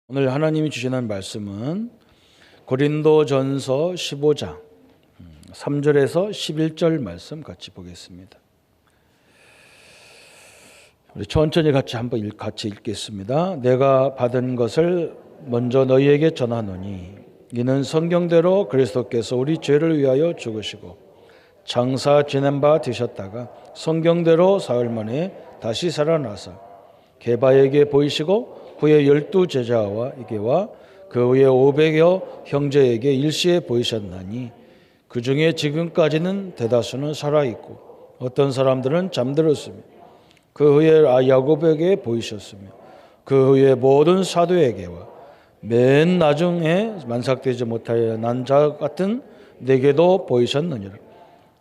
오늘 하나님이 주시는 말씀은 고린도전서 15장 3절에서 11절 말씀 같이 보겠습니다. 우리 천천히 같이 읽겠습니다. 내가 받은 것을 먼저 너희에게 전하노니 이는 성경대로 그리스도께서 우리 죄를 위하여 죽으시고 장사 지낸 바 되셨다가 성경대로 사흘 만에 다시 살아나사 게바에게 보이시고 후에 12 제자에게와 그 후에 500여 형제에게 일시에 보이셨나니 그 중에 지금까지는 대다수는 살아있고 어떤 사람들은 잠들었으며 그 후에 야고보에게 보이셨으며 그 후에 모든 사도에게와 맨 나중에 만삭되지 못하여 난 자 같은 내게도 보이셨느니라.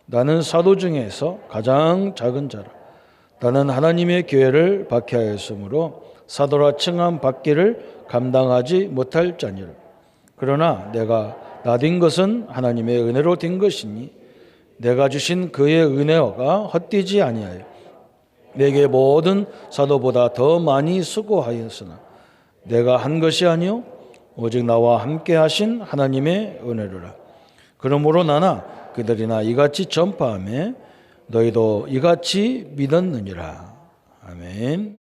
나는 사도 중에서 가장 작은 자라. 나는 하나님의 교회를 박해하였으므로 사도라 칭함 받기를 감당하지 못할 자니라. 그러나 내가 나딘 것은 하나님의 은혜로 된 것이니 내가 주신 그의 은혜가 헛되지 아니하여 내게 모든 사도보다 더 많이 수고하였으나 내가 한 것이 아니요 오직 나와 함께 하신 하나님의 은혜로라. 그러므로 나나 그들이나 이같이 전파하며 너희도 이같이 믿었느니라. 아멘.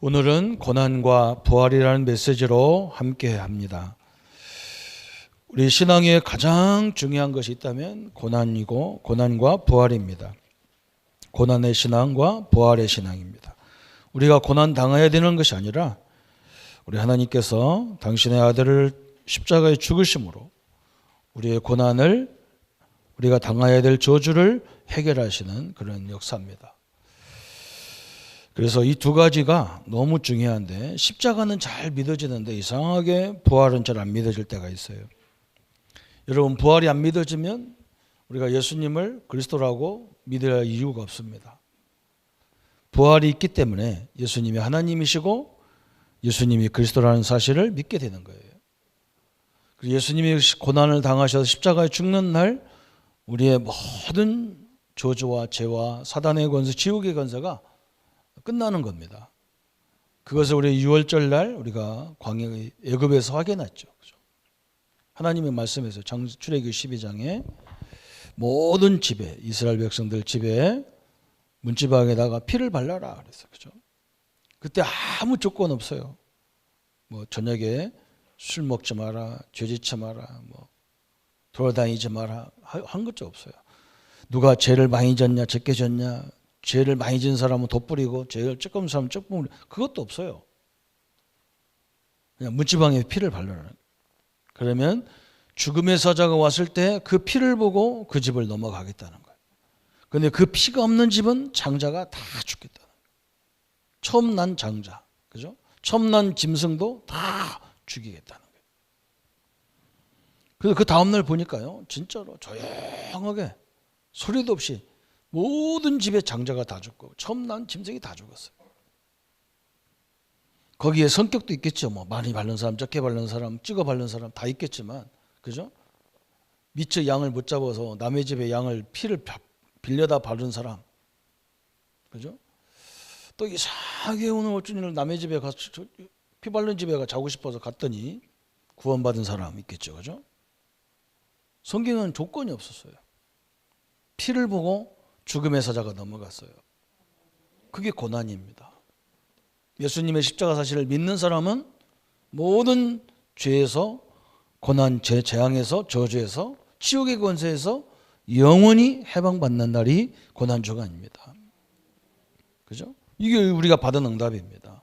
오늘은 고난과 부활이라는 메시지로 함께 합니다. 우리 신앙에 가장 중요한 것이 있다면 고난이고 고난과 부활입니다. 고난의 신앙과 부활의 신앙입니다. 우리가 고난 당해야 되는 것이 아니라 우리 하나님께서 당신의 아들을 십자가에 죽으심으로 우리의 고난을 우리가 당해야 될 저주를 해결하시는 그런 역사입니다. 그래서 이 두 가지가 너무 중요한데 십자가는 잘 믿어지는데 이상하게 부활은 잘 안 믿어질 때가 있어요. 여러분, 부활이 안 믿어지면 우리가 예수님을 그리스도라고 믿을 이유가 없습니다. 부활이 있기 때문에 예수님이 하나님이시고 예수님이 그리스도라는 사실을 믿게 되는 거예요. 그리고 예수님이 고난을 당하셔서 십자가에 죽는 날 우리의 모든 저주와 죄와 사단의 권세, 지옥의 권세가 끝나는 겁니다. 그것을 우리 6월절 날 우리가 광야의 애굽에서 확인했죠. 하나님의 말씀에서 출애굽기 12장에 모든 집에 이스라엘 백성들 집에 문지방에다가 피를 발라라 그랬어요. 그죠? 그때 아무 조건 없어요. 뭐 저녁에 술 먹지 마라, 죄 짓지 마라, 뭐 돌아다니지 마라 한 것도 없어요. 누가 죄를 많이 졌냐, 적게 졌냐, 죄를 많이 진 사람은 돋부리고 죄를 조금 사람은 조금 그것도 없어요. 그냥 문지방에 피를 발라라. 그러면 죽음의 사자가 왔을 때 그 피를 보고 그 집을 넘어가겠다는 거예요. 그런데 그 피가 없는 집은 장자가 다 죽겠다는 거예요. 처음 난 장자, 그죠? 처음 난 짐승도 다 죽이겠다는 거예요. 그래서 그 다음날 보니까요, 진짜로 조용하게 소리도 없이 모든 집의 장자가 다 죽고 처음 난 짐승이 다 죽었어요. 거기에 성격도 있겠죠. 뭐 많이 바른 사람, 적게 바른 사람, 찍어 바른 사람 다 있겠지만, 그죠? 미처 양을 못 잡아서 남의 집에 양을 피를 빌려다 바른 사람, 그죠? 또 이상하게 오늘 어쩐 남의 집에 가서 피 바른 집에 자고 싶어서 갔더니 구원받은 사람 있겠죠, 그죠? 성경은 조건이 없었어요. 피를 보고 죽음의 사자가 넘어갔어요. 그게 고난입니다. 예수님의 십자가 사실을 믿는 사람은 모든 죄에서 고난, 재앙에서 저주에서 지옥의 권세에서 영원히 해방받는 날이 고난주간입니다. 그죠? 이게 우리가 받은 응답입니다.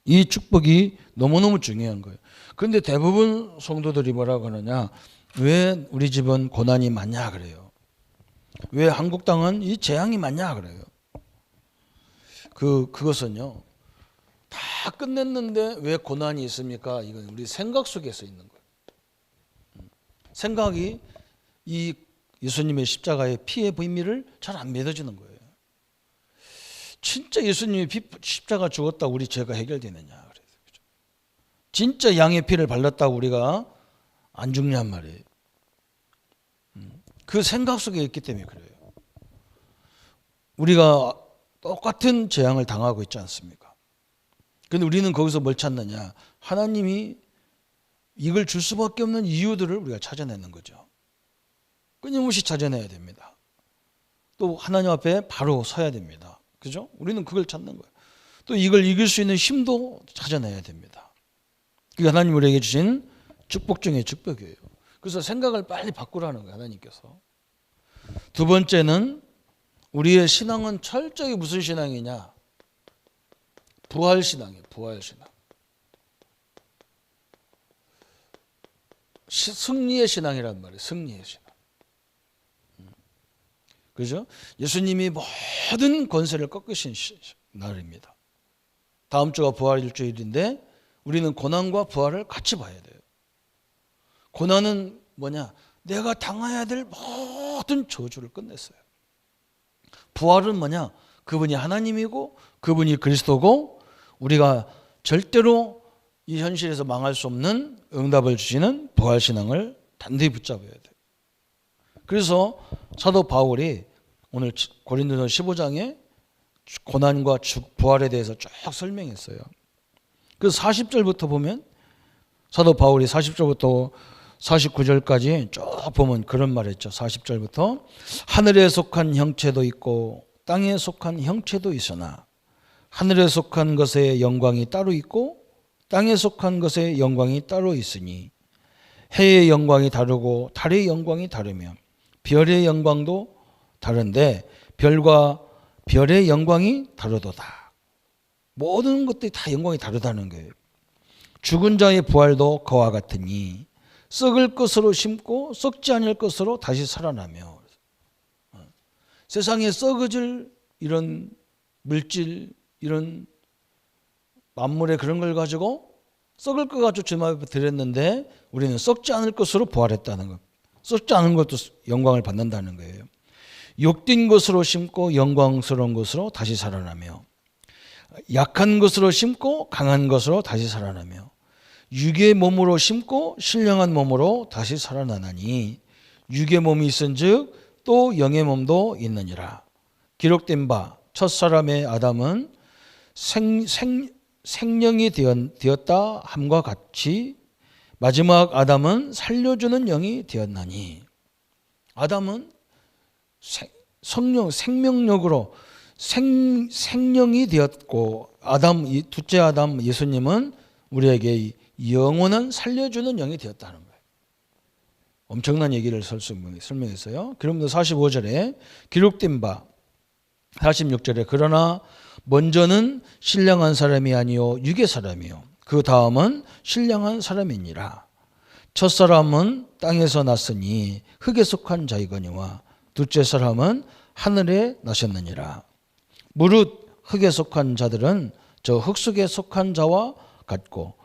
이 축복이 너무너무 중요한 거예요. 그런데 대부분 성도들이 뭐라고 하느냐, 왜 우리 집은 고난이 많냐 그래요. 왜 한국 땅은 이 재앙이 많냐 그래요. 그것은요, 다 끝냈는데 왜 고난이 있습니까? 이건 우리 생각 속에서 있는 거예요. 생각이 이 예수님의 십자가의 피의 비밀을 잘 안 믿어지는 거예요. 진짜 예수님이 십자가 죽었다고 우리 죄가 해결되느냐 그래요. 진짜 양의 피를 발랐다고 우리가 안 죽냔 말이에요. 그 생각 속에 있기 때문에 그래요. 우리가 똑같은 재앙을 당하고 있지 않습니까? 근데 우리는 거기서 뭘 찾느냐? 하나님이 이걸 줄 수밖에 없는 이유들을 우리가 찾아내는 거죠. 끊임없이 찾아내야 됩니다. 또 하나님 앞에 바로 서야 됩니다. 그죠? 우리는 그걸 찾는 거예요. 또 이걸 이길 수 있는 힘도 찾아내야 됩니다. 그게 하나님 우리에게 주신 축복 중에 축복이에요. 그래서 생각을 빨리 바꾸라는 거예요, 하나님께서. 두 번째는 우리의 신앙은 철저히 무슨 신앙이냐? 부활 신앙이에요. 부활 신앙. 승리의 신앙이란 말이에요. 승리의 신앙. 그죠? 예수님이 모든 권세를 꺾으신 날입니다. 다음 주가 부활 일주일인데 우리는 고난과 부활을 같이 봐야 돼요. 고난은 뭐냐? 내가 당해야 될 모든 저주를 끝냈어요. 부활은 뭐냐? 그분이 하나님이고 그분이 그리스도고 우리가 절대로 이 현실에서 망할 수 없는 응답을 주시는 부활신앙을 단단히 붙잡아야 돼요. 그래서 사도 바울이 오늘 고린도전 15장에 고난과 부활에 대해서 쭉 설명했어요. 그래서 40절부터 보면 사도 바울이 40절부터 49절까지 쭉 보면 그런 말 했죠. 40절부터 하늘에 속한 형체도 있고 땅에 속한 형체도 있으나 하늘에 속한 것의 영광이 따로 있고 땅에 속한 것의 영광이 따로 있으니 해의 영광이 다르고 달의 영광이 다르며 별의 영광도 다른데 별과 별의 영광이 다르도다. 모든 것들이 다 영광이 다르다는 거예요. 죽은 자의 부활도 그와 같으니 썩을 것으로 심고 썩지 않을 것으로 다시 살아나며 세상에 썩어질 이런 물질 이런 만물의 그런 걸 가지고 썩을 것 가지고 주님 앞에 드렸는데 우리는 썩지 않을 것으로 부활했다는 것. 썩지 않은 것도 영광을 받는다는 거예요. 욕된 것으로 심고 영광스러운 것으로 다시 살아나며 약한 것으로 심고 강한 것으로 다시 살아나며 육의 몸으로 심고 신령한 몸으로 다시 살아나나니 육의 몸이 있은즉 또 영의 몸도 있느니라. 기록된 바 첫사람의 아담은 생령이 되었다 함과 같이 마지막 아담은 살려주는 영이 되었나니 아담은 생명력으로 생령이 되었고 이 둘째 아담 예수님은 우리에게 영원한 살려주는 영이 되었다는 거예요. 엄청난 얘기를 설명했어요. 그러면서 45절에 기록된 바 46절에 그러나 먼저는 신령한 사람이 아니요 육의 사람이요 그 다음은 신령한 사람이니라. 첫사람은 땅에서 났으니 흙에 속한 자이거니와 둘째 사람은 하늘에 나셨느니라. 무릇 흙에 속한 자들은 저 흙 속에 속한 자와 같고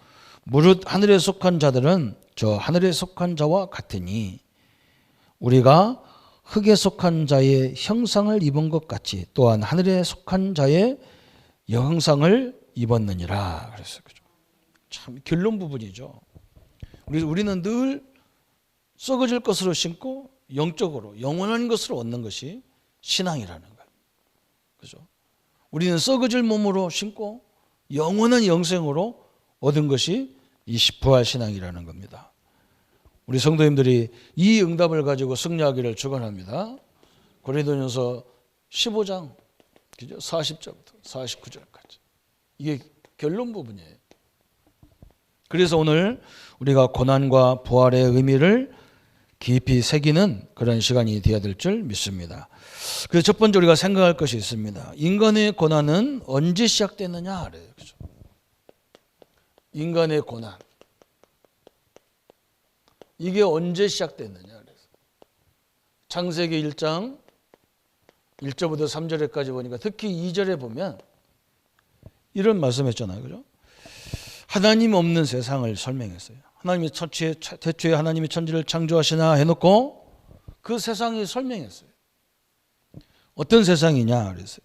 무릇 하늘에 속한 자들은 저 하늘에 속한 자와 같으니 우리가 흙에 속한 자의 형상을 입은 것 같이 또한 하늘에 속한 자의 형상을 입었느니라. 그랬어요. 참 결론 부분이죠. 우리는 늘 썩어질 것으로 심고 영적으로 영원한 것으로 얻는 것이 신앙이라는 거예요. 그죠? 우리는 썩어질 몸으로 심고 영원한 영생으로 얻은 것이 이 부활 신앙이라는 겁니다. 우리 성도님들이 이 응답을 가지고 승리하기를 축원합니다. 고린도전서 15장 40절부터 49절까지 이게 결론 부분이에요. 그래서 오늘 우리가 고난과 부활의 의미를 깊이 새기는 그런 시간이 되어야 될 줄 믿습니다. 그래서 첫 번째 우리가 생각할 것이 있습니다. 인간의 고난은 언제 시작됐느냐 그래요. 그렇죠? 인간의 고난 이게 언제 시작됐느냐 그래서 창세기 1장 1절부터 3절에까지 보니까 특히 2절에 보면 이런 말씀했잖아요. 그죠? 하나님 없는 세상을 설명했어요. 하나님이 태초에 하나님이 천지를 창조하시나 해놓고 그 세상이 설명했어요. 어떤 세상이냐 그랬어요.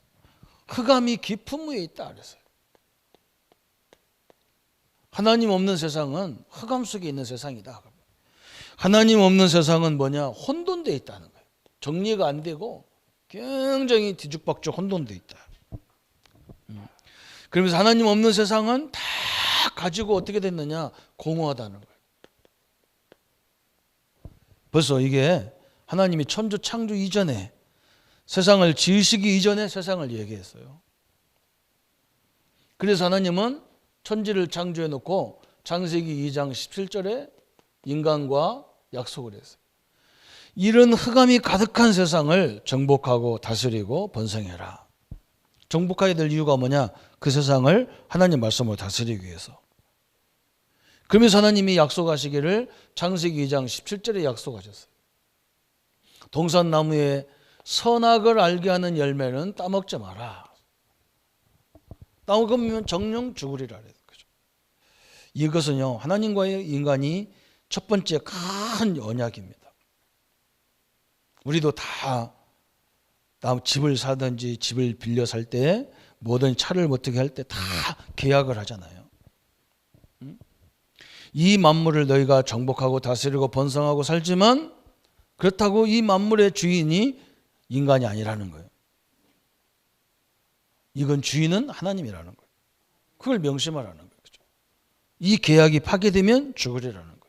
흑암이 깊은 위에 있다 그랬어요. 하나님 없는 세상은 흑암 속에 있는 세상이다. 하나님 없는 세상은 뭐냐? 혼돈되어 있다는 거예요. 정리가 안 되고 굉장히 뒤죽박죽 혼돈되어 있다. 그러면서 하나님 없는 세상은 다 가지고 어떻게 됐느냐? 공허하다는 거예요. 벌써 이게 하나님이 천주 창조 이전에, 세상을 지으시기 이전에 세상을 얘기했어요. 그래서 하나님은 천지를 창조해 놓고 창세기 2장 17절에 인간과 약속을 했어요. 이런 흑암이 가득한 세상을 정복하고 다스리고 번성해라. 정복하게 될 이유가 뭐냐? 그 세상을 하나님 말씀으로 다스리기 위해서. 그러면서 하나님이 약속하시기를 창세기 2장 17절에 약속하셨어요. 동산나무에 선악을 알게 하는 열매는 따먹지 마라. 따먹으면 정령 죽으리라 그랬죠. 이것은요, 하나님과의 인간이 첫 번째 큰 언약입니다. 우리도 다 집을 사든지 집을 빌려 살 때, 뭐든 차를 어떻게 할 때 다 계약을 하잖아요. 이 만물을 너희가 정복하고 다스리고 번성하고 살지만, 그렇다고 이 만물의 주인이 인간이 아니라는 거예요. 이건 주인은 하나님이라는 거예요. 그걸 명심하라는 거예요. 이 계약이 파괴되면 죽으리라는 거예요.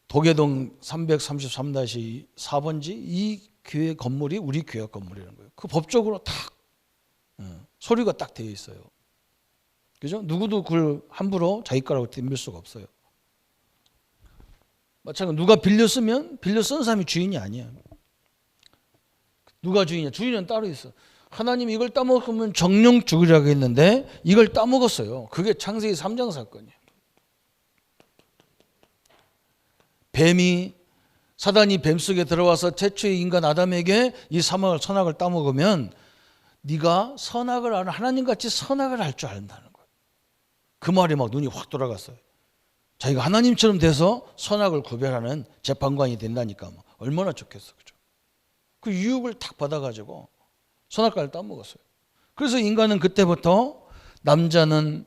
도계동 333-4번지 이 교회 건물이 우리 교회 건물이라는 거예요. 그 법적으로 딱 소리가 딱 되어 있어요. 그죠? 누구도 그걸 함부로 자기 거라고 덤빌 수가 없어요. 마찬가지로 누가 빌려 쓰면 빌려 쓴 사람이 주인이 아니야. 누가 주인이야? 주인은 따로 있어. 하나님이 이걸 따먹으면 정령 죽으리라고 했는데 이걸 따먹었어요. 그게 창세기 3장 사건이에요. 사단이 뱀 속에 들어와서 최초의 인간 아담에게 이 선악을 따먹으면 네가 선악을 알아, 하나님같이 선악을 할 줄 안다는 거예요. 그 말이 막 눈이 확 돌아갔어요. 자기가 하나님처럼 돼서 선악을 구별하는 재판관이 된다니까 얼마나 좋겠어. 그죠? 그 유혹을 탁 받아가지고 선악과를 따먹었어요. 그래서 인간은 그때부터 남자는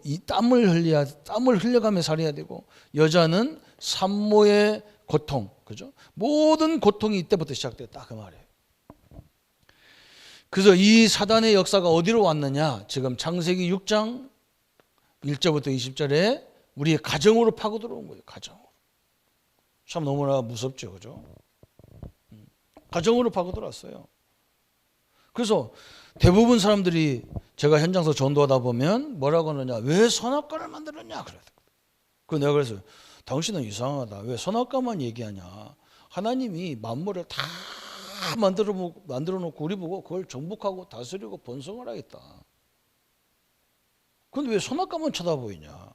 이 땀을 흘려가며 살아야 되고, 여자는 산모의 고통, 그죠? 모든 고통이 이때부터 시작됐다 그 말이에요. 그래서 이 사단의 역사가 어디로 왔느냐? 지금 창세기 6장 1절부터 20절에 우리의 가정으로 파고 들어온 거예요. 가정으로. 참 너무나 무섭죠, 그죠? 가정으로 파고 들어왔어요. 그래서 대부분 사람들이 제가 현장에서 전도하다 보면 뭐라고 하느냐? 왜 선악과를 만들었냐? 그래서 내가 그래서 당신은 이상하다. 왜 선악과만 얘기하냐? 하나님이 만물을 다 만들어 놓고 우리 보고 그걸 정복하고 다스리고 번성을 하겠다. 그런데 왜 선악과만 쳐다보이냐?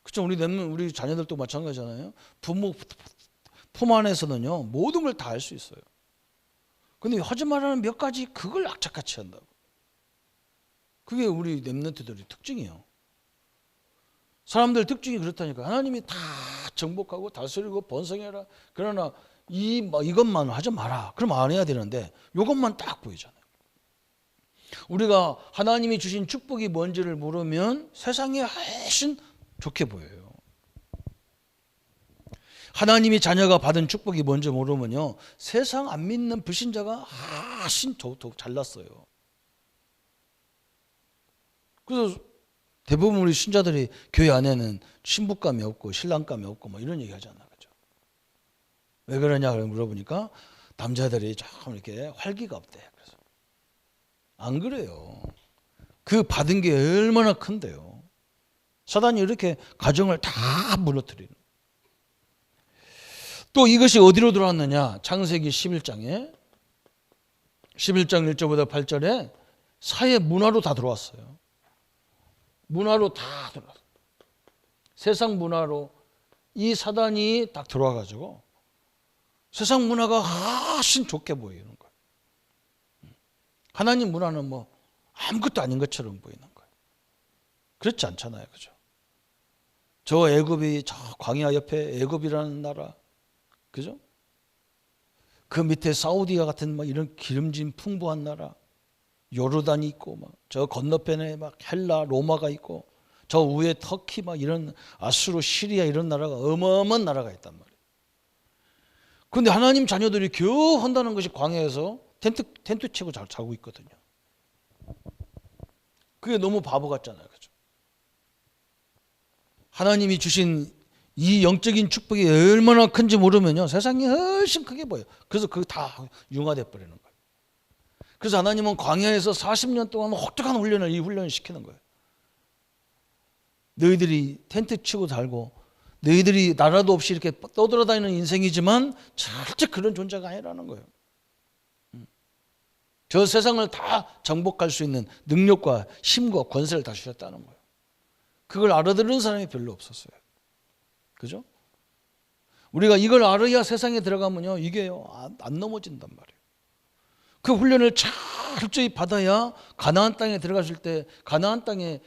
그렇죠? 우리 자녀들도 마찬가지잖아요. 부모 품 안에서는요 모든 걸 다 할 수 있어요. 근데 하지 말라는 몇 가지 그걸 악착같이 한다고. 그게 우리 렘넌트들의 특징이에요. 사람들 특징이 그렇다니까. 하나님이 다 정복하고 다스리고 번성해라. 그러나 이것만 하지 마라. 그럼 안 해야 되는데 이것만 딱 보이잖아요. 우리가 하나님이 주신 축복이 뭔지를 모르면 세상이 훨씬 좋게 보여요. 하나님이 자녀가 받은 축복이 뭔지 모르면요 세상 안 믿는 불신자가 훨씬 더 잘났어요. 그래서 대부분 우리 신자들이 교회 안에는 신부감이 없고 신랑감이 없고 뭐 이런 얘기 하잖아요. 그죠? 왜 그러냐 물어보니까 남자들이 좀 이렇게 활기가 없대. 그래서 안 그래요. 그 받은 게 얼마나 큰데요. 사단이 이렇게 가정을 다 무너뜨리는. 또 이것이 어디로 들어왔느냐? 창세기 11장 1절부터 8절에 사회 문화로 다 들어왔어요. 문화로 다 들어왔어요. 세상 문화로 이 사단이 딱 들어와가지고 세상 문화가 훨씬 좋게 보이는 거예요. 하나님 문화는 뭐 아무것도 아닌 것처럼 보이는 거예요. 그렇지 않잖아요. 그죠? 저 애굽이 저 광야 옆에 애굽이라는 나라, 그죠? 그 밑에 사우디아 같은 막 이런 기름진 풍부한 나라, 요르단이 있고 막 저 건너편에 막 헬라, 로마가 있고 저 위에 터키 막 이런 아수르, 시리아 이런 나라가 어마어마한 나라가 있단 말이에요. 그런데 하나님 자녀들이 겨우 한다는 것이 광야에서 텐트 치고 자고 있거든요. 그게 너무 바보 같잖아요. 그죠? 하나님이 주신 이 영적인 축복이 얼마나 큰지 모르면요, 세상이 훨씬 크게 보여요. 그래서 그거 다 융화돼 버리는 거예요. 그래서 하나님은 광야에서 40년 동안 혹독한 이 훈련을 시키는 거예요. 너희들이 텐트 치고 살고 너희들이 나라도 없이 이렇게 떠돌아다니는 인생이지만 절대 그런 존재가 아니라는 거예요. 저 세상을 다 정복할 수 있는 능력과 힘과 권세를 다 주셨다는 거예요. 그걸 알아들은 사람이 별로 없었어요. 그죠? 우리가 이걸 알아야 세상에 들어가면요, 이게요, 안 넘어진단 말이에요. 그 훈련을 철저히 받아야 가나안 땅에 들어가실 때 가나안 땅에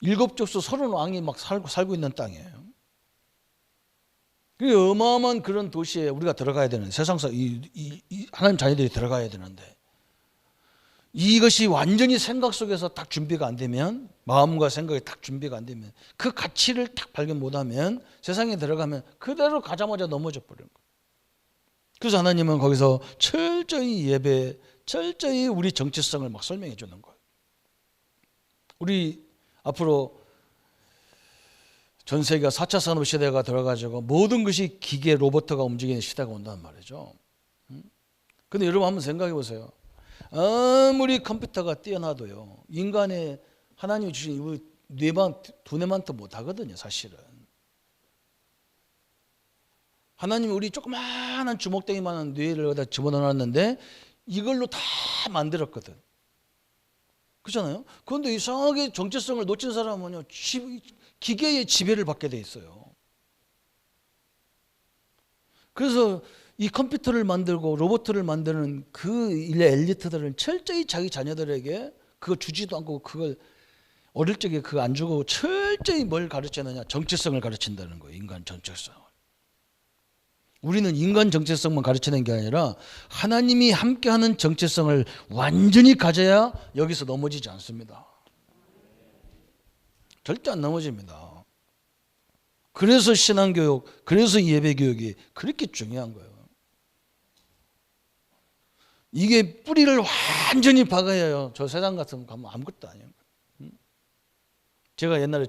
7족속 30왕이 막 살고 있는 땅이에요. 그 어마어마한 그런 도시에 우리가 들어가야 되는, 세상사 하나님 자녀들이 들어가야 되는데, 이것이 완전히 생각 속에서 딱 준비가 안 되면, 마음과 생각이 딱 준비가 안 되면, 그 가치를 딱 발견 못하면 세상에 들어가면 그대로 가자마자 넘어져 버리는 거예요. 그래서 하나님은 거기서 철저히 철저히 우리 정체성을 막 설명해 주는 거예요. 우리 앞으로 전 세계가 4차 산업 시대가 들어가지고 모든 것이 기계, 로봇가 움직이는 시대가 온다는 말이죠. 근데 여러분 한번 생각해 보세요. 아무리 컴퓨터가 뛰어나도요, 인간의 하나님이 주신 두뇌만도 못하거든요, 사실은. 하나님이 우리 조그마한 주먹덩이만한 뇌를 여기다 집어넣어놨는데 이걸로 다 만들었거든. 그렇잖아요? 그런데 이상하게 정체성을 놓친 사람은요, 기계의 지배를 받게 돼 있어요. 그래서 이 컴퓨터를 만들고 로봇을 만드는 그 일의 엘리트들은 철저히 자기 자녀들에게 그거 주지도 않고, 그걸 어릴 적에 그거 안 주고 철저히 뭘 가르치느냐, 정체성을 가르친다는 거예요. 인간 정체성을. 우리는 인간 정체성만 가르치는 게 아니라 하나님이 함께하는 정체성을 완전히 가져야 여기서 넘어지지 않습니다. 절대 안 넘어집니다. 그래서 신앙교육, 그래서 예배교육이 그렇게 중요한 거예요. 이게 뿌리를 완전히 박아야 저 세상 같은 거 가면 아무것도 아니에요. 제가 옛날에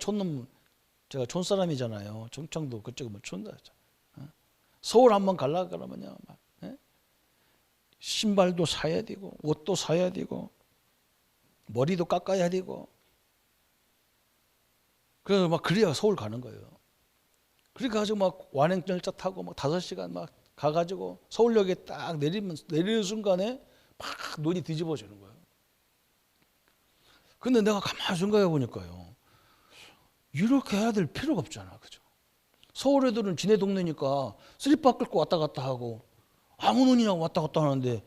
제가 촌사람이잖아요. 충청도 그쪽에 뭐 촌다 했잖아요. 서울 한번 가려고 그러면요, 막, 신발도 사야 되고, 옷도 사야 되고, 머리도 깎아야 되고, 그래서 막 그래야 서울 가는 거예요. 그러니까 가지고 막 완행열차 타고 막 5시간 막 가가지고 서울역에 딱 내리는 순간에 막 눈이 뒤집어지는 거예요. 근데 내가 가만히 생각해 보니까요, 이렇게 해야 될 필요가 없잖아, 그죠? 서울 애들은 지네 동네니까 슬리퍼 끌고 왔다 갔다 하고 아무 눈이나 왔다 갔다 하는데,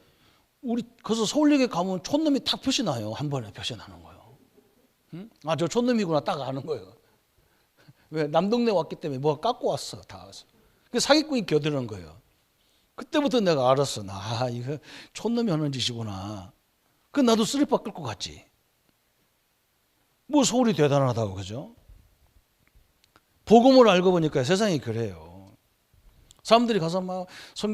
우리 그래서 서울역에 가면 촌놈이 딱 표시 나요. 한 번에 표시 나는 거예요. 아, 저 촌놈이구나 딱 아는 거예요. 왜? 남 동네 왔기 때문에 뭐가 깎고 왔어, 다. 그 사기꾼이 겨드는 거예요. 그때부터 내가 알았어. 이거 촌놈이 하는 짓이구나. 그 나도 슬리퍼 끌고 갔지. 뭐 서울이 대단하다고, 그죠? 복음을 알고 보니까 세상이 그래요. 사람들이 가서 막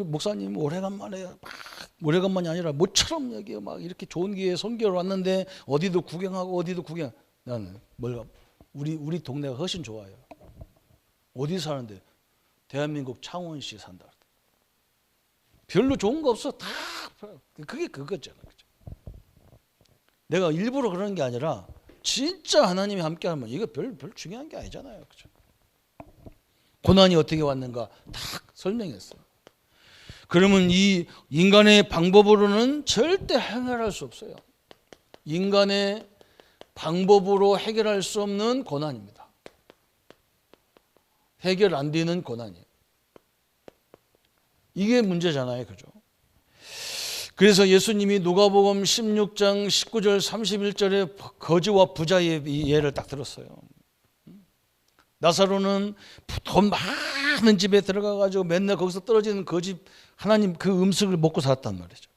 목사님 오래간만이 아니라 모처럼 여기 막 이렇게 좋은 기회에 선교를 왔는데 어디도 구경하고 나는 우리 동네가 훨씬 좋아요. 어디 사는데? 대한민국 창원시 산다. 별로 좋은 거 없어. 다 그게 그거잖아. 그죠? 내가 일부러 그러는 게 아니라 진짜 하나님이 함께하면 이거 별 중요한 게 아니잖아요. 그죠? 고난이 어떻게 왔는가 딱 설명했어요. 그러면 이 인간의 방법으로는 절대 해결할 수 없어요. 인간의 방법으로 해결할 수 없는 고난입니다. 해결 안 되는 고난이에요. 이게 문제잖아요. 그죠? 그래서 예수님이 누가복음 16장 19절 31절에 거지와 부자의 이 예를 딱 들었어요. 나사로는 돈 많은 집에 들어가가지고 맨날 거기서 떨어지는 그 집 하나님 그 음식을 먹고 살았단 말이죠.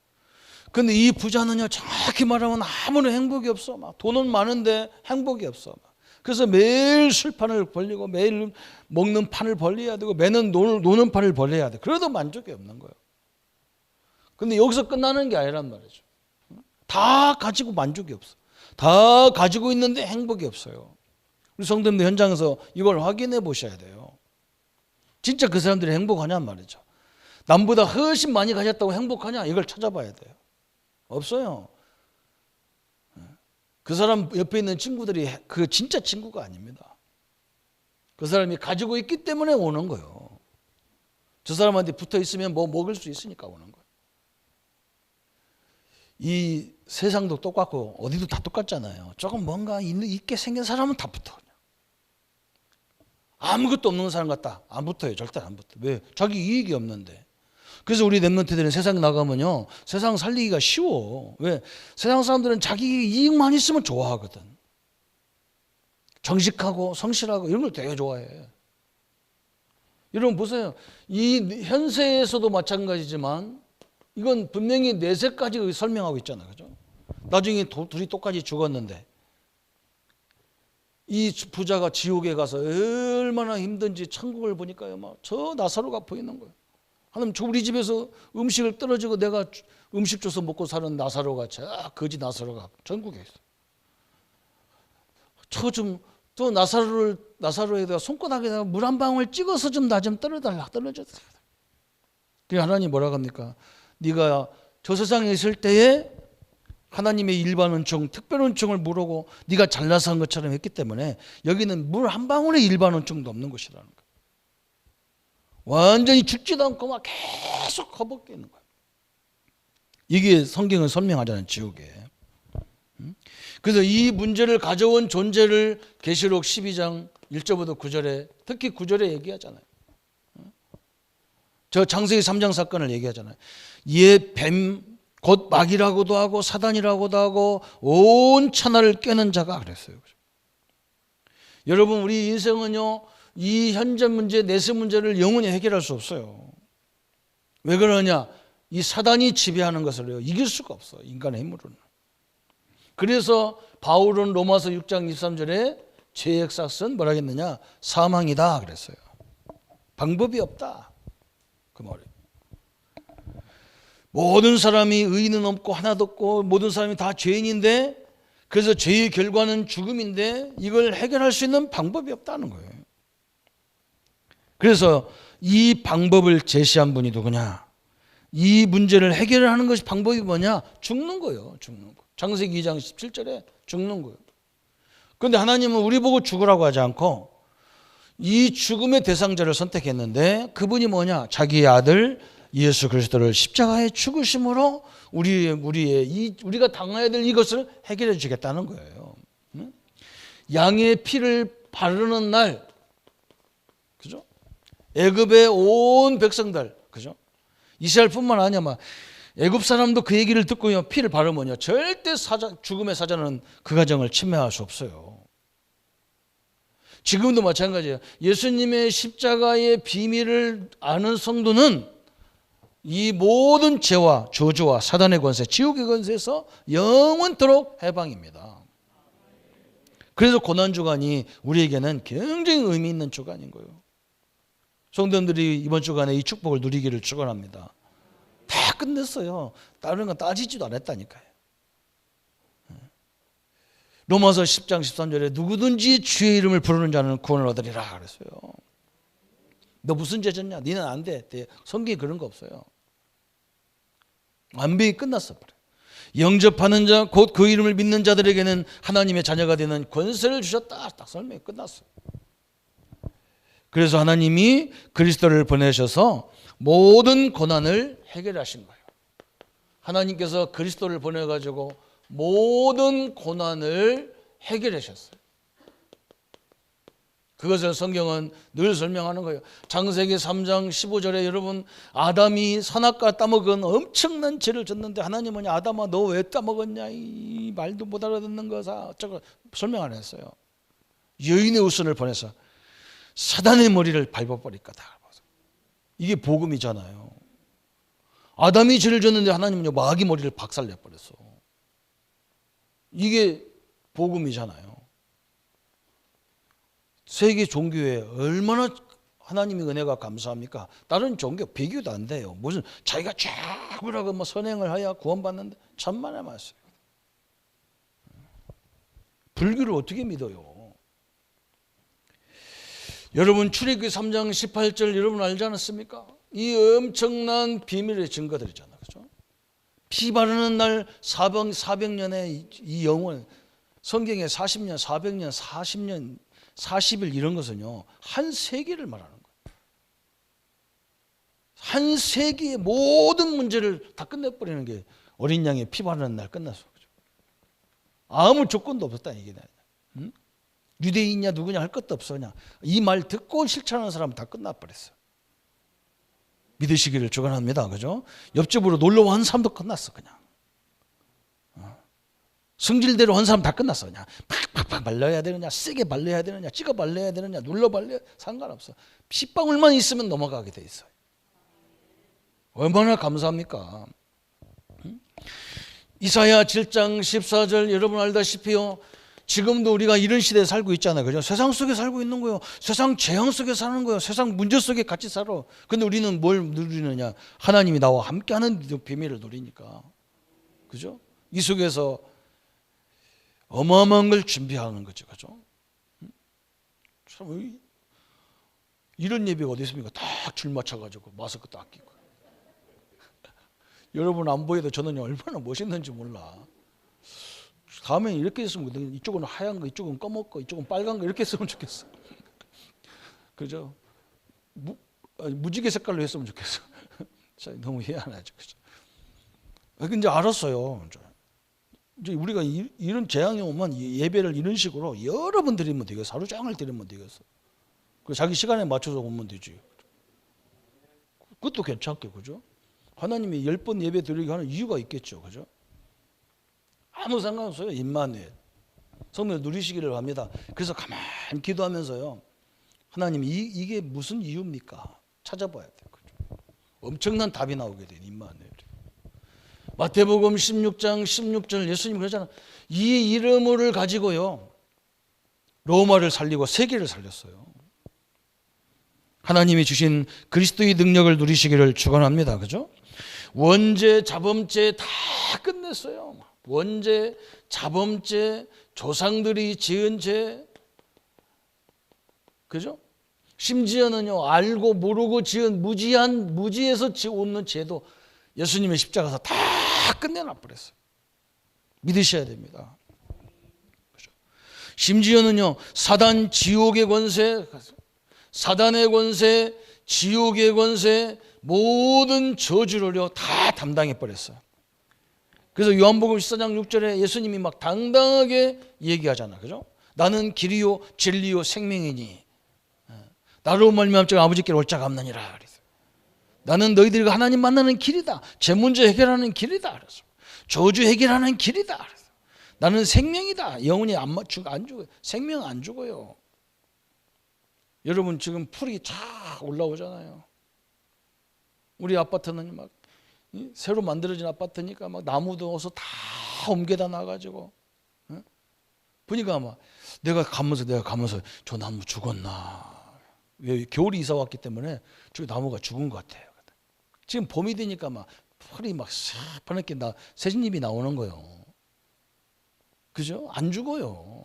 근데 이 부자는요, 정확히 말하면 아무런 행복이 없어. 막 돈은 많은데 행복이 없어. 그래서 매일 술판을 벌리고 매일 먹는 판을 벌려야 되고 매년 노는 판을 벌려야 돼. 그래도 만족이 없는 거예요. 근데 여기서 끝나는 게 아니란 말이죠. 다 가지고 만족이 없어. 다 가지고 있는데 행복이 없어요. 우리 성도님들 현장에서 이걸 확인해 보셔야 돼요. 진짜 그 사람들이 행복하냔 말이죠. 남보다 훨씬 많이 가졌다고 행복하냐? 이걸 찾아봐야 돼요. 없어요. 그 사람 옆에 있는 친구들이 그 진짜 친구가 아닙니다. 그 사람이 가지고 있기 때문에 오는 거예요. 저 사람한테 붙어 있으면 뭐 먹을 수 있으니까 오는 거예요. 이 세상도 똑같고 어디도 다 똑같잖아요. 조금 뭔가 있게 생긴 사람은 다 붙어. 아무것도 없는 사람 같다. 안 붙어요. 절대 안 붙어. 왜? 자기 이익이 없는데. 그래서 우리 랩런트들은 세상 나가면요, 세상 살리기가 쉬워. 왜? 세상 사람들은 자기 이익만 있으면 좋아하거든. 정직하고 성실하고 이런 걸 되게 좋아해. 여러분 보세요. 이 현세에서도 마찬가지지만 이건 분명히 내세까지 설명하고 있잖아요. 그죠? 나중에 둘이 똑같이 죽었는데 이 부자가 지옥에 가서 얼마나 힘든지 천국을 보니까요, 막 저 나사로가 보이는 거예요. 하나님, 우리 집에서 음식을 떨어지고 내가 음식 줘서 먹고 사는 나사로가, 거지 나사로가 전국에 있어. 또 나사로에다가 손바닥에다가 물 한 방울 찍어서 좀 나 좀 떨어져달라. 그래서 하나님 뭐라고 합니까? 네가 저 세상에 있을 때에 하나님의 일반 은총, 특별 은총을 물어고 네가 잘나서 한 것처럼 했기 때문에 여기는 물 한 방울의 일반 은총도 없는 곳이라는 거예요. 완전히 죽지도 않고 막 계속 허벅게 있는 거예요. 이게 성경을 설명하잖아요, 지옥에. 그래서 이 문제를 가져온 존재를 계시록 12장 1절부터 9절에, 특히 9절에 얘기하잖아요. 저 창세기 3장 사건을 얘기하잖아요. 얘 뱀, 곧 마귀라고도 하고 사단이라고도 하고 온 천하를 깨는 자가 그랬어요. 여러분, 우리 인생은요, 이 현재 문제, 내세 문제를 영원히 해결할 수 없어요. 왜 그러냐? 이 사단이 지배하는 것을 이길 수가 없어, 인간의 힘으로는. 그래서 바울은 로마서 6장 23절에 죄의 삭은 뭐라 했느냐? 사망이다 그랬어요. 방법이 없다, 그 말이에요. 모든 사람이 의인은 없고 하나도 없고 모든 사람이 다 죄인인데, 그래서 죄의 결과는 죽음인데 이걸 해결할 수 있는 방법이 없다는 거예요. 그래서 이 방법을 제시한 분이 누구냐? 이 문제를 해결하는 것이 방법이 뭐냐? 죽는 거예요. 죽는 거. 창세기 2장 17절에 죽는 거예요. 그런데 하나님은 우리 보고 죽으라고 하지 않고 이 죽음의 대상자를 선택했는데, 그분이 뭐냐? 자기의 아들 예수 그리스도를 십자가에 죽으심으로 우리가 당해야 될 이것을 해결해 주겠다는 거예요. 양의 피를 바르는 날, 그죠? 애굽의 온 백성들, 그죠? 이스라엘뿐만 아니야, 막 애굽 사람도 그 얘기를 듣고요, 피를 바르면요, 절대 죽음의 사자는 그 가정을 침해할 수 없어요. 지금도 마찬가지예요. 예수님의 십자가의 비밀을 아는 성도는 이 모든 죄와 저주와 사단의 권세, 지옥의 권세에서 영원토록 해방입니다. 그래서 고난주간이 우리에게는 굉장히 의미 있는 주간인 거예요. 성도님들이 이번 주간에 이 축복을 누리기를 축원합니다. 다 끝냈어요. 다른 건 따지지도 않았다니까요. 로마서 10장 13절에 누구든지 주의 이름을 부르는 자는 구원을 얻으리라 그랬어요. 너 무슨 죄 졌냐? 니는 안 돼. 성경에 그런 거 없어요. 완벽히 끝났어. 영접하는 자, 곧 그 이름을 믿는 자들에게는 하나님의 자녀가 되는 권세를 주셨다. 딱 설명이 끝났어요. 그래서 하나님이 그리스도를 보내셔서 모든 고난을 해결하신 거예요. 하나님께서 그리스도를 보내가지고 모든 고난을 해결하셨어요. 그것을 성경은 늘 설명하는 거예요. 창세기 3장 15절에 여러분, 아담이 선악과 따먹은 엄청난 죄를 졌는데 하나님은 아담아 너 왜 따먹었냐, 이 말도 못 알아듣는 거사 어쩌고 설명 안 했어요. 여인의 후손을 보내서 사단의 머리를 밟아버릴 거다. 이게 복음이잖아요. 아담이 죄를 졌는데 하나님은 마귀 머리를 박살내버렸어. 이게 복음이잖아요. 세계 종교에 얼마나 하나님의 은혜가 감사합니까? 다른 종교 비교도 안 돼요. 무슨 자기가 쫙 탁월하고 뭐 선행을 하여 구원받는데 천만의 말씀. 불교를 어떻게 믿어요? 여러분 출애굽기 3장 18절 여러분 알지 않았습니까? 이 엄청난 비밀의 증거들이잖아요. 그렇죠? 피 바르는 날 400년의 이 영원, 성경에 40년, 400년, 40년, 40일 이런 것은요, 한 세기를 말하는 거예요. 한 세기의 모든 문제를 다 끝내버리는 게 어린 양의 피 바르는 날 끝났어. 그렇죠? 아무 조건도 없었다 이게. 응? 유대인이냐 누구냐 할 것도 없어. 그냥 이 말 듣고 실천하는 사람은 다 끝나버렸어. 믿으시기를 축원합니다. 그죠? 옆집으로 놀러 온 사람도 끝났어. 그냥 성질대로 한 사람 다 끝났어. 그냥 팍팍팍 발라야 되느냐, 세게 발라야 되느냐, 찍어 발라야 되느냐, 눌러 발라야 상관없어. 핏방울만 있으면 넘어가게 돼 있어요. 얼마나 감사합니까? 이사야 7장 14절 여러분 알다시피요, 지금도 우리가 이런 시대에 살고 있잖아요. 그죠? 세상 속에 살고 있는 거예요. 세상 재앙 속에 사는 거예요. 세상 문제 속에 같이 살아. 근데 우리는 뭘 누리느냐? 하나님이 나와 함께하는 비밀을 누리니까. 그죠? 이 속에서 어마어마한 걸 준비하는 거죠. 그죠? 참 이런 예배가 어디 있습니까? 딱 줄 맞춰가지고 마스크 딱 끼고. 여러분 안 보여도 저는 얼마나 멋있는지 몰라. 다음에 이렇게 했으면 이쪽은 하얀 거, 이쪽은 검은 거, 이쪽은 빨간 거 이렇게 했으면 좋겠어. 그죠? 무지개 색깔로 했으면 좋겠어. 너무 희한하죠. 그죠? 근데 알았어요. 이제 우리가 이런 재앙이 오면 예배를 이런 식으로 여러 번 드리면 되겠어. 하루 종일 드리면 되겠어. 자기 시간에 맞춰서 오면 되지. 그것도 괜찮게, 그죠? 하나님이 10번 예배 드리게 하는 이유가 있겠죠. 그죠? 아무 상관없어요. 임마누엘. 성령을 누리시기를 바랍니다. 그래서 가만히 기도하면서요, 하나님 이게 무슨 이유입니까? 찾아봐야 돼요. 그죠? 엄청난 답이 나오게 돼요. 임마누엘. 마태복음 16장 16절 예수님 그러잖아요. 이 이름을 가지고요, 로마를 살리고 세계를 살렸어요. 하나님이 주신 그리스도의 능력을 누리시기를 축원합니다. 그죠? 원죄, 자범죄 다 끝냈어요. 원죄, 자범죄, 조상들이 지은 죄, 그죠? 심지어는요, 알고 모르고 지은 무지에서 오는 죄도 예수님의 십자가에서 다 끝내놔 버렸어요. 믿으셔야 됩니다. 그죠? 심지어는요, 사단, 지옥의 권세, 사단의 권세, 지옥의 권세, 모든 저주를요 다 담당해 버렸어요. 그래서 요한복음 14장 6절에 예수님이 막 당당하게 얘기하잖아. 그죠? 나는 길이요 진리요 생명이니 나로 말미암아 아버지께로 올 자가 없느니라. 나는 너희들과 하나님 만나는 길이다. 제 문제 해결하는 길이다. 그래서 저주 해결하는 길이다. 그래서 나는 생명이다. 영혼이 안 죽어요. 생명 안 죽어요. 여러분 지금 풀이 쫙 올라오잖아요. 우리 아파트는 막 새로 만들어진 아파트니까 막 나무도 어서 다 옮겨다 놔가지고, 보니까 막 내가 가면서 저 나무 죽었나? 왜 겨울이 이사 왔기 때문에 저 나무가 죽은 것 같아요. 지금 봄이 되니까 막 풀이 막 파랗게 새잎이 나오는 거예요. 그죠? 안 죽어요.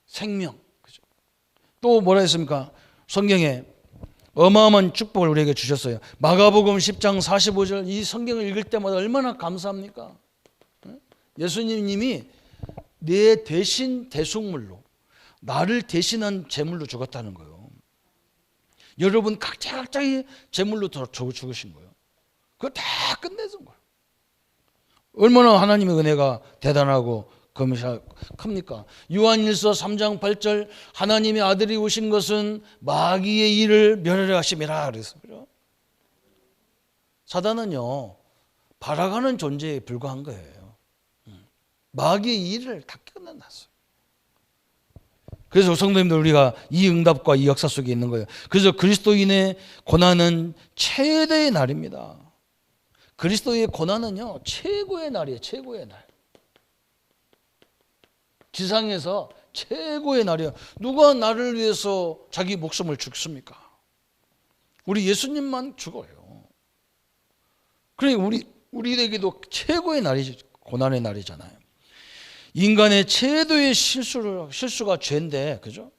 생명. 그죠? 또 뭐라 했습니까? 성경에 어마어마한 축복을 우리에게 주셨어요. 마가복음 10장 45절 이 성경을 읽을 때마다 얼마나 감사합니까? 예수님이 내 대신 대속물로 나를 대신한 제물로 죽었다는 거예요. 여러분 각자의 제물로 죽으신 거예요. 그거 다 끝내준 거예요. 얼마나 하나님의 은혜가 대단하고 큽니까? 요한일서 3장 8절 하나님의 아들이 오신 것은 마귀의 일을 멸하려 하심이라 그랬어요. 사단은요 발악하는 존재에 불과한 거예요. 마귀의 일을 다 끝내놨어요. 그래서 성도님들 우리가 이 응답과 이 역사 속에 있는 거예요. 그래서 그리스도인의 고난은 최대의 날입니다. 그리스도의 고난은요 최고의 날이에요. 최고의 날. 지상에서 최고의 날이에요. 누가 나를 위해서 자기 목숨을 죽습니까? 우리 예수님만 죽어요. 그러니까 우리에게도 최고의 날이 고난의 날이잖아요. 인간의 최대의 실수가 죄인데, 그죠?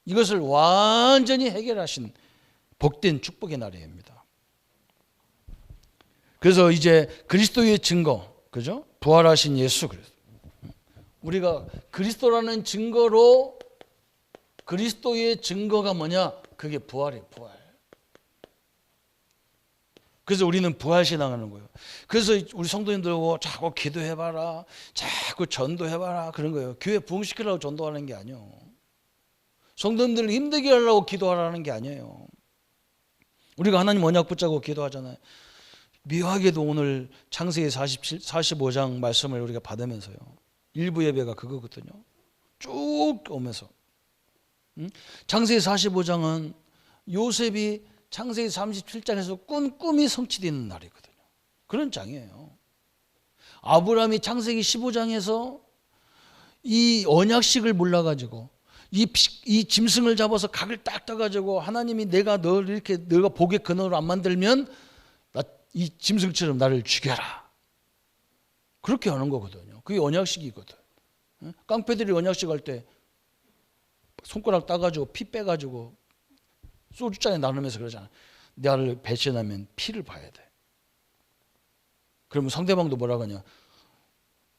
이것을 완전히 해결하신 복된 축복의 날입니다. 그래서 이제 그리스도의 증거, 그죠? 부활하신 예수 그리스도. 우리가 그리스도라는 증거로, 그리스도의 증거가 뭐냐? 그게 부활이에요, 부활. 그래서 우리는 부활신앙하는 거예요. 그래서 우리 성도님들하고 자꾸 기도해봐라, 자꾸 전도해봐라 그런 거예요. 교회 부흥시키려고 전도하는 게 아니에요. 성도님들을 힘들게 하려고 기도하라는 게 아니에요. 우리가 하나님 언약 붙잡고 기도하잖아요. 묘하게도 오늘 창세기 45장 말씀을 우리가 받으면서요, 일부 예배가 그거거든요. 쭉 오면서 창세기 45장은 요셉이 창세기 37장에서 꾼 꿈이 성취되는 날이거든요. 그런 장이에요. 아브라함이 창세기 15장에서 이 언약식을 몰라가지고 이 짐승을 잡아서 각을 딱 떠가지고 하나님이 내가 널 이렇게 너가 복의 근원으로 안 만들면 이 짐승처럼 나를 죽여라, 그렇게 하는 거거든요. 그게 언약식이거든. 깡패들이 언약식 할 때 손가락 따가지고 피 빼가지고 소주잔에 나누면서 그러잖아. 나를 배신하면 피를 봐야 돼. 그러면 상대방도 뭐라고 하냐?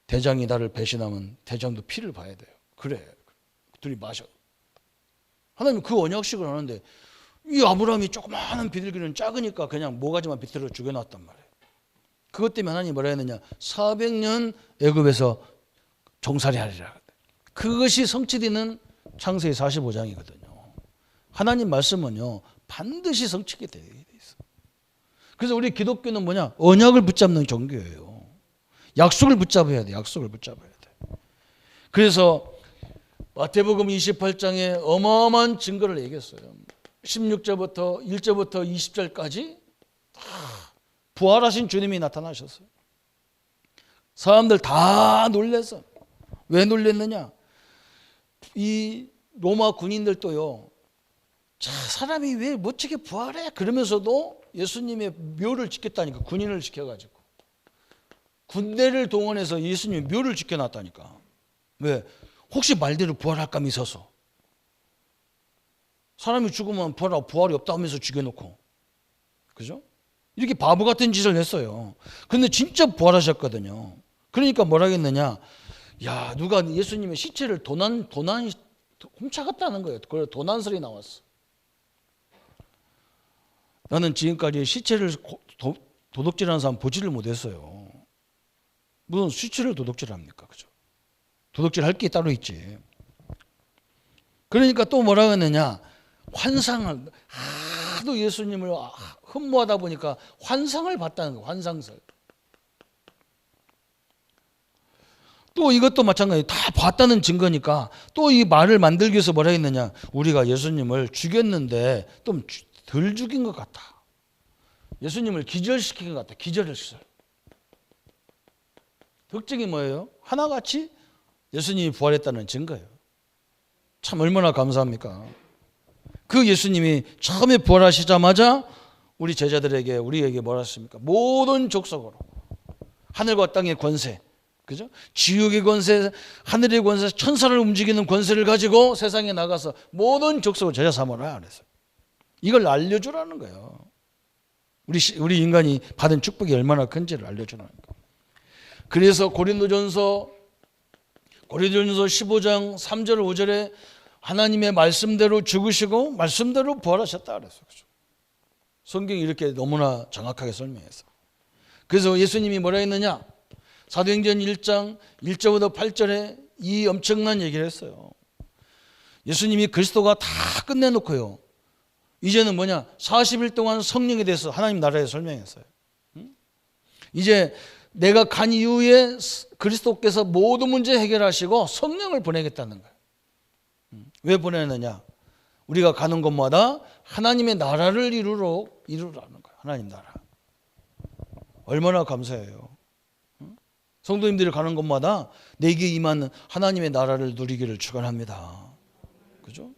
대장이 나를 배신하면 대장도 피를 봐야 돼요. 그래, 둘이 마셔. 하나님 그 언약식을 하는데 이 아브라함이 조그마한 비둘기는 작으니까 그냥 모가지만 비틀어 죽여놨단 말이에요. 그것 때문에 하나님이 뭐라 했느냐? 400년 애굽에서 종살이 하리라. 그것이 성취되는 창세기 45장이거든요. 하나님 말씀은요, 반드시 성취게 되어 있어. 그래서 우리 기독교는 뭐냐? 언약을 붙잡는 종교예요. 약속을 붙잡아야 돼. 약속을 붙잡아야 돼. 그래서 마태복음 28장에 어마어마한 증거를 얘기했어요. 16절부터 1절부터 20절까지 다 부활하신 주님이 나타나셨어요. 사람들 다 놀랐어. 왜 놀랐느냐? 이 로마 군인들도요, 자, 사람이 왜 멋지게 부활해? 그러면서도 예수님의 묘를 지켰다니까. 군인을 지켜가지고 군대를 동원해서 예수님의 묘를 지켜놨다니까. 왜? 혹시 말대로 부활할까 믿어서. 사람이 죽으면 부활이 없다 하면서 죽여놓고, 그죠? 이렇게 바보 같은 짓을 했어요. 그런데 진짜 부활하셨거든요. 그러니까 뭐라 했느냐? 야, 누가 예수님의 시체를 훔쳐갔다는 거예요. 그래서 도난설이 나왔어. 나는 지금까지 시체를 도둑질하는 사람 보지를 못했어요. 무슨 시체를 도둑질합니까? 그죠? 도둑질 할 게 따로 있지. 그러니까 또 뭐라고 했느냐? 환상을, 하도 예수님을 흠모하다 보니까 환상을 봤다는 거예요. 환상설. 또 이것도 마찬가지예요. 다 봤다는 증거니까 또 이 말을 만들기 위해서 뭐라 했느냐? 우리가 예수님을 죽였는데 좀 덜 죽인 것 같다. 예수님을 기절시킨 것 같다. 기절했어요. 특징이 뭐예요? 하나같이 예수님이 부활했다는 증거예요. 참 얼마나 감사합니까? 그 예수님이 처음에 부활하시자마자 우리 제자들에게, 우리에게 뭐라 했습니까? 모든 족속으로 하늘과 땅의 권세, 그죠? 지옥의 권세, 하늘의 권세, 천사를 움직이는 권세를 가지고 세상에 나가서 모든 족속을 제자 삼으라 그랬어요. 이걸 알려주라는 거예요. 우리 인간이 받은 축복이 얼마나 큰지를 알려주라는 거예요. 그래서 고린도전서 15장 3절 5절에 하나님의 말씀대로 죽으시고 말씀대로 부활하셨다 그랬어요. 성경이 이렇게 너무나 정확하게 설명했어요. 그래서 예수님이 뭐라 했느냐? 사도행전 1장 1절부터 8절에 이 엄청난 얘기를 했어요. 예수님이 그리스도가 다 끝내놓고요, 이제는 뭐냐? 40일 동안 성령에 대해서 하나님 나라에 설명했어요. 이제 내가 간 이후에 그리스도께서 모든 문제 해결하시고 성령을 보내겠다는 거예요. 왜 보내느냐? 우리가 가는 곳마다 하나님의 나라를 이루라는 거예요. 하나님 나라. 얼마나 감사해요. 성도님들이 가는 곳마다 내게 임하는 하나님의 나라를 누리기를 축원합니다. 그죠?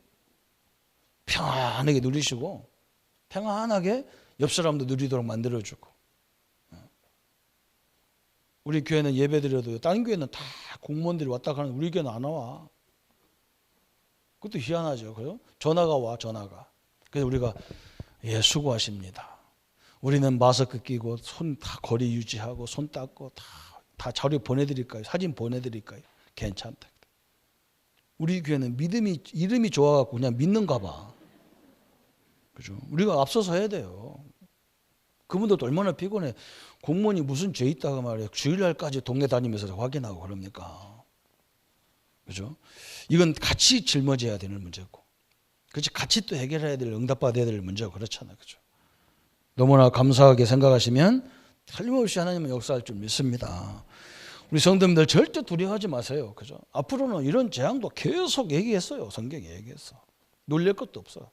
평안하게 누리시고 평안하게 옆 사람도 누리도록 만들어주고. 우리 교회는 예배드려도 다른 교회는 다 공무원들이 왔다 가는 우리 교회는 안 와. 그것도 희한하죠. 그죠? 전화가 와, 전화가. 그래서 우리가 수고하십니다. 우리는 마스크 끼고 손 다 거리 유지하고 손 닦고 다 자료 보내드릴까요? 사진 보내드릴까요? 괜찮다. 우리 교회는 믿음이 이름이 좋아갖고 그냥 믿는가 봐. 그죠? 우리가 앞서서 해야 돼요. 그분들도 얼마나 피곤해. 공무원이 무슨 죄 있다가 말이에요. 주일날까지 동네 다니면서 확인하고 그럽니까? 그죠? 이건 같이 짊어져야 되는 문제고, 그렇지? 같이 또 해결해야 될, 응답받아야 될 문제고 그렇잖아요. 그죠? 너무나 감사하게 생각하시면 틀림없이 하나님은 역사할 줄 믿습니다. 우리 성도님들 절대 두려워하지 마세요. 그죠? 앞으로는 이런 재앙도 계속 얘기했어요. 성경에 얘기했어. 놀랄 것도 없어.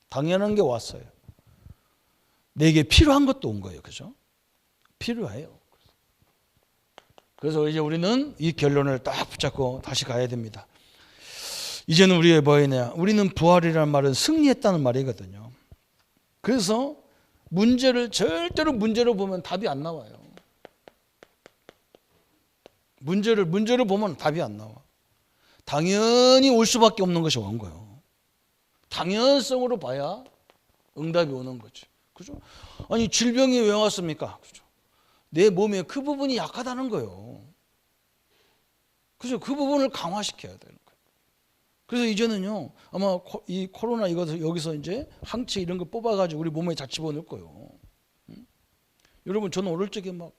당연한 게 왔어요. 내게 필요한 것도 온 거예요. 그죠? 필요해요. 그래서 이제 우리는 이 결론을 딱 붙잡고 다시 가야 됩니다. 이제는 우리의 뭐이냐? 우리는 부활이라는 말은 승리했다는 말이거든요. 그래서 절대로 문제로 보면 답이 안 나와요. 문제를 보면 답이 안 나와. 당연히 올 수밖에 없는 것이 온 거예요. 당연성으로 봐야 응답이 오는 거죠. 그죠? 아니, 질병이 왜 왔습니까? 그죠? 내 몸에 그 부분이 약하다는 거예요. 그죠? 그 부분을 강화시켜야 되는 거예요. 그래서 이제는요, 아마 이 코로나 여기서 이제 항체 이런 거 뽑아가지고 우리 몸에 다 집어넣을 거예요. 여러분, 저는 어릴 적에 막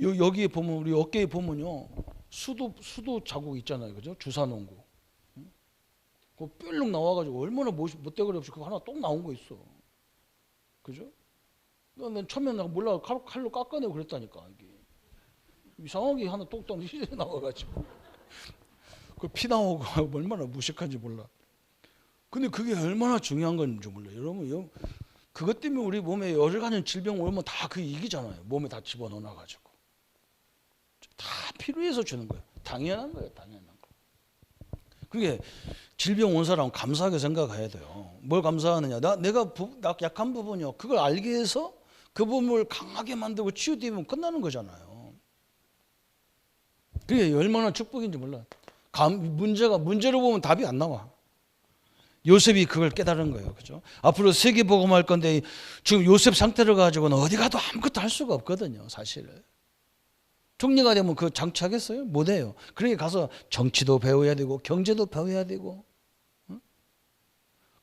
여기에 보면, 우리 어깨에 보면요, 수도 자국 있잖아요. 그죠? 주사 놓은 거. 그거 뾰룩 나와가지고 얼마나 못되거리 없이 그거 하나 똥 나온 거 있어. 그죠? 난 처음에 몰라, 칼로 깎아내고 그랬다니까. 이게 이상하게 하나 똑똑 휘져 나와가지고 그 피 나오고 얼마나 무식한지 몰라. 근데 그게 얼마나 중요한 건지 몰라요. 여러분, 그것 때문에 우리 몸에 여러 가지 질병 오면 다 그 이기잖아요. 몸에 다 집어넣어가지고 다 필요해서 주는 거예요. 당연한 거예요. 당연한 거. 그게 질병 온 사람은 감사하게 생각해야 돼요. 뭘 감사하느냐? 내가 약한 부분이요. 그걸 알게 해서 그 부분을 강하게 만들고 치유되면 끝나는 거잖아요. 그게 얼마나 축복인지 몰라. 문제로 보면 답이 안 나와. 요셉이 그걸 깨달은 거예요. 그죠? 앞으로 세계 복음할 건데 지금 요셉 상태를 가지고는 어디 가도 아무것도 할 수가 없거든요. 사실. 총리가 되면 그 장치하겠어요? 못해요. 그러니까 가서 정치도 배워야 되고 경제도 배워야 되고,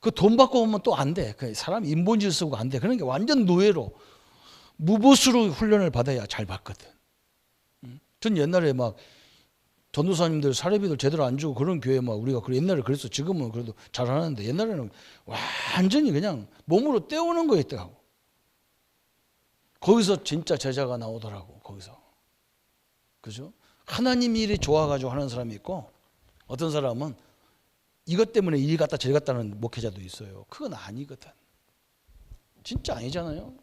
그 돈 받고 오면 또 안 돼. 그 사람 인본질 쓰고 안 돼. 그러니까 완전 노예로 무보수로 훈련을 받아야 잘 받거든. 전 옛날에 막 전도사님들 사례비들 제대로 안 주고 그런 교회 막 우리가 옛날에 그랬어. 지금은 그래도 잘하는데 옛날에는 완전히 그냥 몸으로 때우는 거였더라고. 거기서 진짜 제자가 나오더라고. 거기서. 그죠? 하나님 일이 좋아가지고 하는 사람이 있고, 어떤 사람은 이것 때문에 일 갔다 저리 갔다는 목회자도 있어요. 그건 아니거든. 진짜 아니잖아요.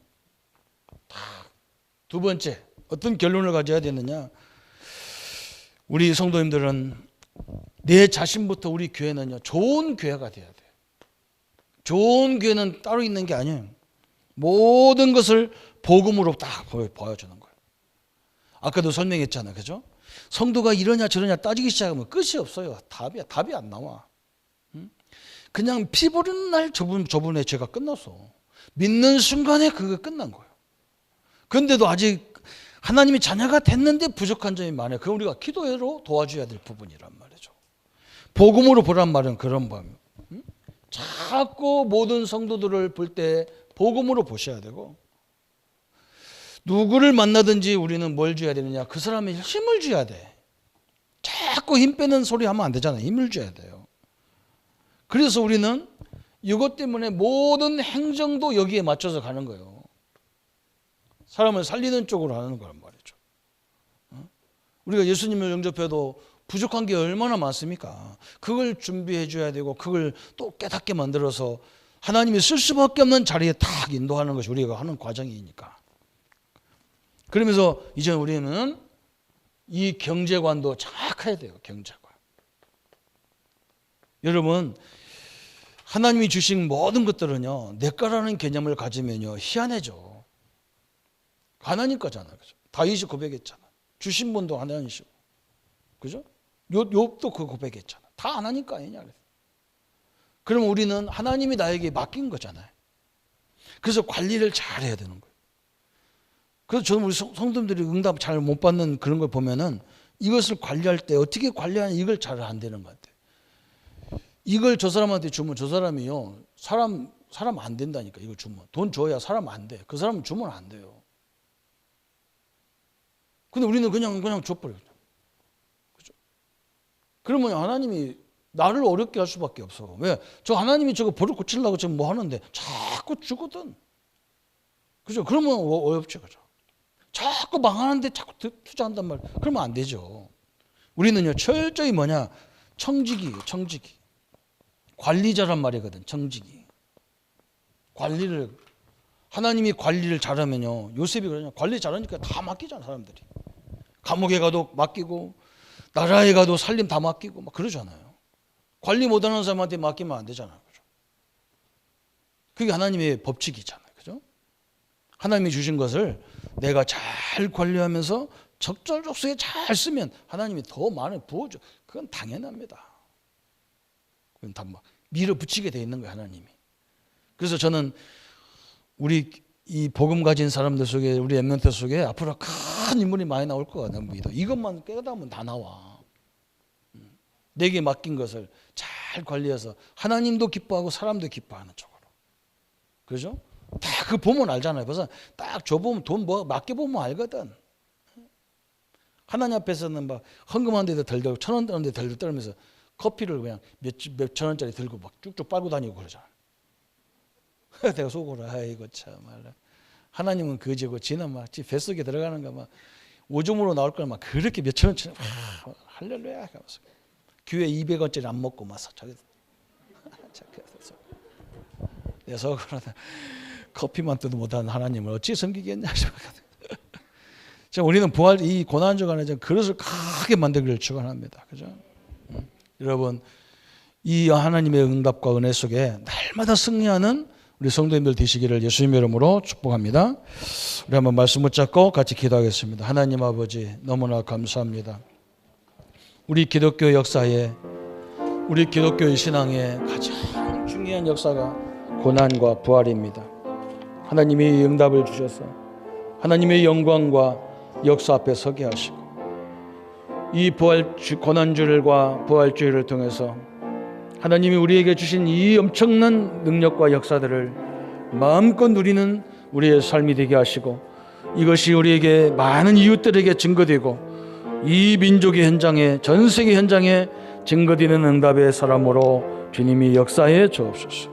두 번째, 어떤 결론을 가져야 되느냐? 우리 성도님들은 내 자신부터, 우리 교회는요, 좋은 교회가 돼야 돼요. 좋은 교회는 따로 있는 게 아니에요. 모든 것을 복음으로 딱 보여주는 거예요. 아까도 설명했잖아요. 그죠? 성도가 이러냐 저러냐 따지기 시작하면 끝이 없어요. 답이 안 나와. 그냥 피 부르는 날 저분의 죄가 끝났어. 믿는 순간에 그거 끝난 거예요. 그런데도 아직 하나님이 자녀가 됐는데 부족한 점이 많아요. 그럼 우리가 기도로 도와줘야 될 부분이란 말이죠. 복음으로 보란 말은 그런 마음이에요. 자꾸 모든 성도들을 볼 때 복음으로 보셔야 되고, 누구를 만나든지 우리는 뭘 줘야 되느냐? 그 사람의 힘을 줘야 돼. 자꾸 힘 빼는 소리 하면 안 되잖아요. 힘을 줘야 돼요. 그래서 우리는 이것 때문에 모든 행정도 여기에 맞춰서 가는 거예요. 사람을 살리는 쪽으로 하는 거란 말이죠. 우리가 예수님을 영접해도 부족한 게 얼마나 많습니까? 그걸 준비해 줘야 되고, 그걸 또 깨닫게 만들어서 하나님이 쓸 수밖에 없는 자리에 딱 인도하는 것이 우리가 하는 과정이니까. 그러면서 이제 우리는 이 경제관도 정확해야 돼요. 경제관. 여러분, 하나님이 주신 모든 것들은요, 내 거라는 개념을 가지면요, 희한해져. 하나님 거잖아요. 그죠? 다윗이 고백했잖아. 주신 분도 하나님이시고, 그죠? 욥도 그 고백했잖아. 다 하나님 거 아니냐. 그럼 우리는 하나님이 나에게 맡긴 거잖아요. 그래서 관리를 잘 해야 되는 거예요. 그래서 저는 우리 성도님들이 응답 잘 못 받는 그런 걸 보면은 이것을 관리할 때 어떻게 관리하냐 이걸 잘 안 되는 것 같아요. 이걸 저 사람한테 주면 저 사람이요. 사람 안 된다니까. 이거 주면. 돈 줘야 사람 안 돼. 그 사람은 주면 안 돼요. 근데 우리는 그냥 줘버려요. 그죠? 그러면 하나님이 나를 어렵게 할 수밖에 없어. 왜? 저 하나님이 저거 버릇 고치려고 지금 뭐 하는데 자꾸 주거든. 그죠? 그러면 어렵죠. 그죠? 자꾸 망하는데 자꾸 투자한단 말이에요. 그러면 안 되죠. 우리는요, 철저히 뭐냐? 청지기예요, 청지기. 관리자란 말이거든, 청지기. 하나님이 관리를 잘하면요, 요셉이 그러냐, 관리 잘하니까 다 맡기잖아, 사람들이. 감옥에 가도 맡기고, 나라에 가도 살림 다 맡기고, 막 그러잖아요. 관리 못하는 사람한테 맡기면 안 되잖아요. 그죠? 그게 하나님의 법칙이잖아요. 그죠? 하나님이 주신 것을 내가 잘 관리하면서 적절적소에 잘 쓰면 하나님이 더 많이 부어줘. 그건 당연합니다. 그건 다 밀어붙이게 돼 있는 거예요, 하나님이. 그래서 저는 우리 이 복음 가진 사람들 속에, 우리 엠멘트 속에 앞으로 큰 인물이 많이 나올 것 같아요. 믿어. 이것만 깨닫으면 다 나와. 내게 맡긴 것을 잘 관리해서 하나님도 기뻐하고 사람도 기뻐하는 쪽으로. 그죠? 다 그 보면 알잖아요. 그래서 딱 줘보면 돈 뭐 맡겨보면 알거든. 하나님 앞에서는 막 헌금한 데도 덜덜, 1,000원 떠는 데 덜덜 떨면서 커피를 그냥 몇천 원짜리 들고 막 쭉쭉 빨고 다니고 그러잖아. 내가 속으로 아이고 참말라. 하나님은 그지고 지는 막 뱃속에 들어가는 거 막 오줌으로 나올 걸 막 그렇게 몇천 원짜리 할렐루야 하면서 교회 200원짜리 안 먹고 막 저기 내 속으로 커피만 뜯도 못하는 하나님을 어찌 섬기겠냐 싶거든. 자, 우리는 부활 이 고난 주간에 그릇을 크게 만들기를 축원합니다. 그죠? 여러분, 이 하나님의 응답과 은혜 속에 날마다 승리하는 우리 성도님들 되시기를 예수님의 이름으로 축복합니다. 우리 한번 말씀 붙잡고 같이 기도하겠습니다. 하나님 아버지, 너무나 감사합니다. 우리 기독교 역사에, 우리 기독교의 신앙에 가장 중요한 역사가 고난과 부활입니다. 하나님이 응답을 주셔서 하나님의 영광과 역사 앞에 서게 하시고, 이 고난주일과 부활주일을 통해서 하나님이 우리에게 주신 이 엄청난 능력과 역사들을 마음껏 누리는 우리의 삶이 되게 하시고, 이것이 우리에게 많은 이웃들에게 증거되고 이 민족의 현장에, 전 세계 현장에 증거되는 응답의 사람으로 주님이 역사해 주옵소서.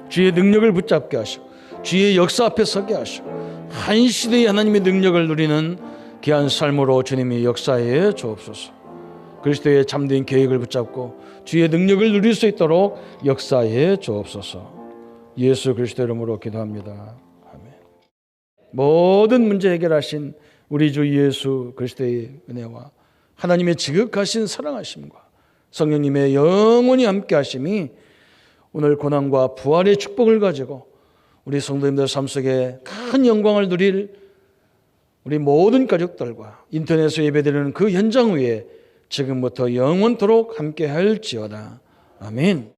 주의 능력을 붙잡게 하시고 주의 역사 앞에 서게 하시고 한 시대의 하나님의 능력을 누리는 귀한 삶으로 주님이 역사해 주옵소서. 그리스도의 참된 계획을 붙잡고 주의 능력을 누릴 수 있도록 역사해 주옵소서. 예수 그리스도 이름으로 기도합니다. 아멘. 모든 문제 해결하신 우리 주 예수 그리스도의 은혜와 하나님의 지극하신 사랑하심과 성령님의 영원히 함께 하심이 오늘 고난과 부활의 축복을 가지고 우리 성도님들 삶 속에 큰 영광을 누릴 우리 모든 가족들과 인터넷으로 예배드리는 그 현장 위에 지금부터 영원토록 함께 할지어다. 아멘.